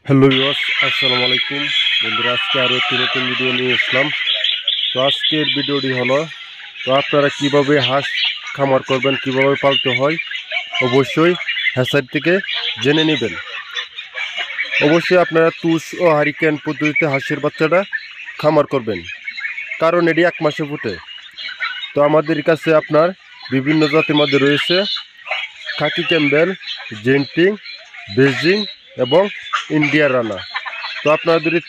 Hello viewers, আসসালামু আলাইকুম বন্ধুরা। আজকে আরও একটি নতুন ভিডিও নিয়ে আসলাম। তো আজকের ভিডিওটি হলো, তো আপনারা কিভাবে হাঁস খামার করবেন, কিভাবে পালতে হয়, অবশ্যই হ্যাচারি থেকে জেনে নেবেন। অবশ্যই আপনারা তুষ ও হারিকেন পদ্ধতিতে হাঁসের বাচ্চাটা খামার করবেন, কারণ এটি 1 মাসে ফুটে। তো আমাদের কাছে আপনার বিভিন্ন জাতের মধ্যে রয়েছে খাকি ক্যাম্বেল, জেন্টিং, বেজিং এবং ইন্ডিয়ান রানা। তো আপনারা যদি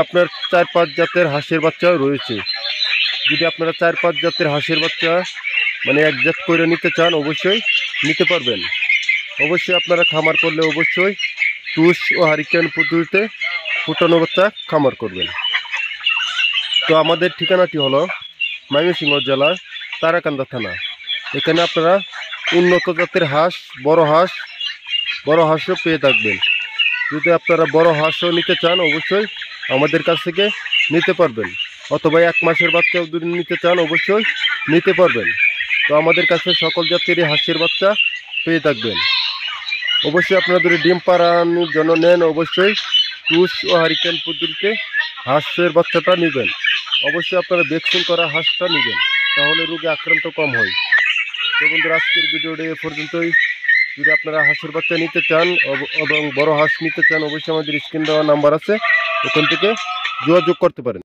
আপনার 4-5 জাতের হাঁসের বাচ্চাও রয়েছে। যদি আপনারা 4-5 জাতের হাঁসের বাচ্চা মানে এক জাত করে নিতে চান, অবশ্যই নিতে পারবেন। অবশ্যই আপনারা খামার করলে অবশ্যই তুষ ও হারিকেন পদ্ধতিতে ফুটানো বাচ্চা খামার করবেন। তো আমাদের ঠিকানাটি হলো ময়মনসিংহ জেলার তারাকান্দা থানা। এখানে আপনারা উন্নত জাতের হাঁস, বড় হাঁসও পেয়ে থাকবেন। যদি আপনারা বড় হাঁসও নিতে চান, অবশ্যই আমাদের কাছ থেকে নিতে পারবেন, অথবা 1 মাসের বাচ্চাও যদি নিতে চান, অবশ্যই নিতে পারবেন। তো আমাদের কাছে সকল জাতেরই হাঁসের বাচ্চা পেয়ে থাকবেন। অবশ্যই আপনারা যদি ডিম পাড়ানোর জন্য নেন, অবশ্যই তুষ ও হারিকেন পদ্ধতিতে হাঁসের বাচ্চাটা নেবেন। অবশ্যই আপনারা ভ্যাকসিন করা হাঁসটা নেবেন, তাহলে রোগে আক্রান্ত কম হয়। তো বন্ধুরা, আজকের ভিডিওটি এ পর্যন্তই। যদি আপনারা হাঁসের বাচ্চা নিতে চান এবং বড় হাঁস নিতে চান, অবশ্যই আমাদের স্ক্রিন দেওয়া নাম্বার আছে, ওখান থেকে যোগাযোগ করতে পারেন।